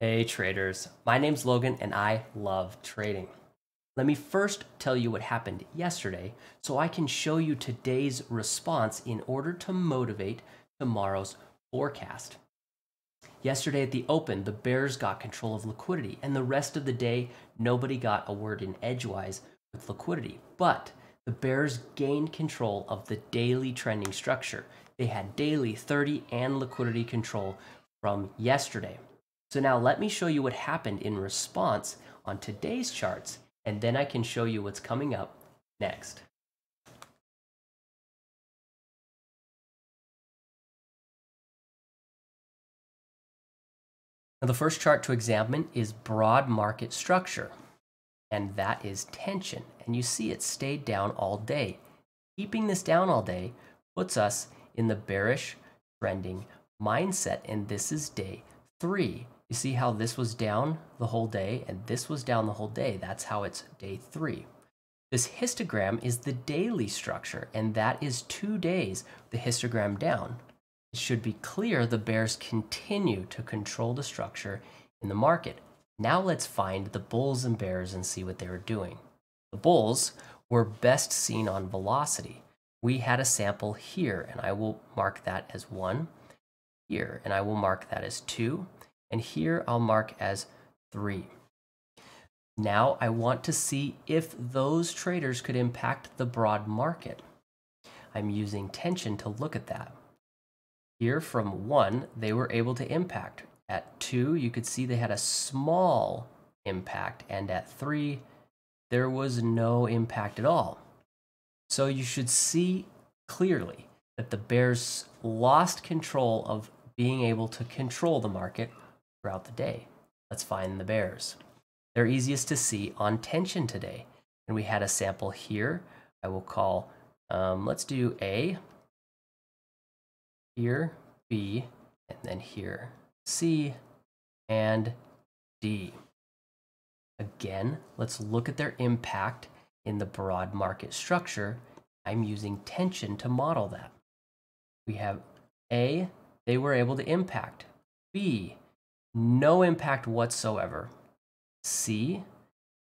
Hey traders, my name's Logan and I love trading. Let me first tell you what happened yesterday so I can show you today's response in order to motivate tomorrow's forecast. Yesterday at the open, the bears got control of liquidity, and the rest of the day, nobody got a word in edgewise with liquidity. But the bears gained control of the daily trending structure. They had daily, 30, and liquidity control from yesterday. So now let me show you what happened in response on today's charts, and then I can show you what's coming up next. Now, the first chart to examine is broad market structure, and that is tension. And you see it stayed down all day. Keeping this down all day puts us in the bearish trending mindset, and this is day 3. You see how this was down the whole day and this was down the whole day. That's how it's day 3. This histogram is the daily structure, and that is 2 days, the histogram down. It should be clear the bears continue to control the structure in the market. Now let's find the bulls and bears and see what they were doing. The bulls were best seen on velocity. We had a sample here, and I will mark that as 1 here, and I will mark that as 2, and here I'll mark as 3. Now I want to see if those traders could impact the broad market. I'm using tension to look at that. Here from 1, they were able to impact. At 2, you could see they had a small impact, and at 3, there was no impact at all. So you should see clearly that the bears lost control of being able to control the market throughout the day. Let's find the bears. They're easiest to see on tension today. And we had a sample here. I will call, let's do A, here, B, and then here, C, and D. Again, let's look at their impact in the broad market structure. I'm using tension to model that. We have A, they were able to impact. B, no impact whatsoever. C,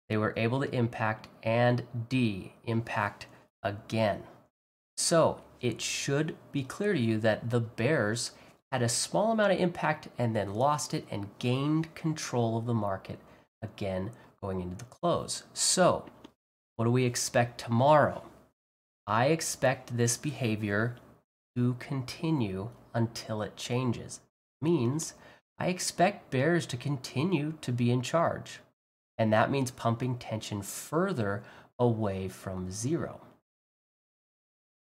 they were able to impact, and D, impact again. So it should be clear to you that the bears had a small amount of impact and then lost it and gained control of the market again going into the close. So what do we expect tomorrow? I expect this behavior to continue until it changes. Means I expect bears to continue to be in charge, and that means pumping tension further away from 0.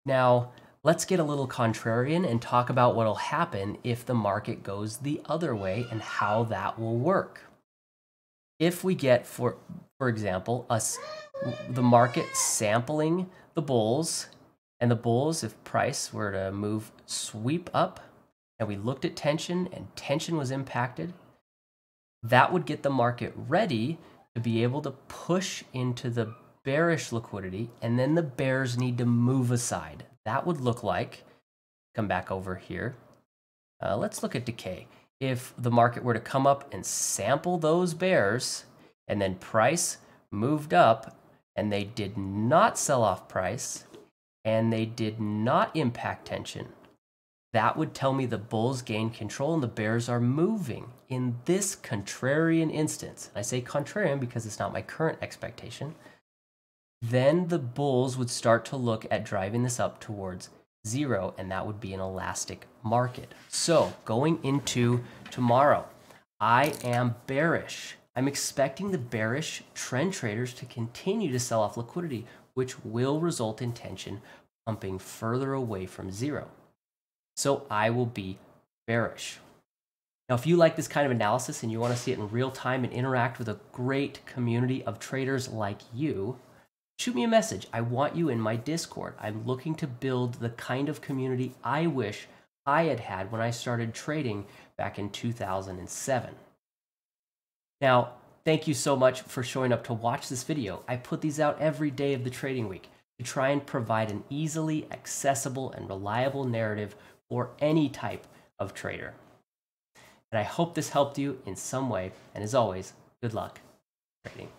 Now, let's get a little contrarian and talk about what will happen if the market goes the other way and how that will work. If we get, for example, the market sampling the bulls, and the bulls, if price were to sweep up, and we looked at tension and tension was impacted, that would get the market ready to be able to push into the bearish liquidity, and then the bears need to move aside. That would look like, come back over here, let's look at decay. If the market were to come up and sample those bears, and then price moved up, and they did not sell off price, and they did not impact tension, that would tell me the bulls gained control and the bears are moving. In this contrarian instance, I say contrarian because it's not my current expectation, then the bulls would start to look at driving this up towards 0, and that would be an elastic market. So going into tomorrow, I am bearish. I'm expecting the bearish trend traders to continue to sell off liquidity, which will result in tension pumping further away from 0. So I will be bearish. Now, if you like this kind of analysis and you want to see it in real time and interact with a great community of traders like you, shoot me a message. I want you in my Discord. I'm looking to build the kind of community I wish I had had when I started trading back in 2007. Now, thank you so much for showing up to watch this video. I put these out every day of the trading week to try and provide an easily accessible and reliable narrative for any type of trader. And I hope this helped you in some way. And as always, good luck trading.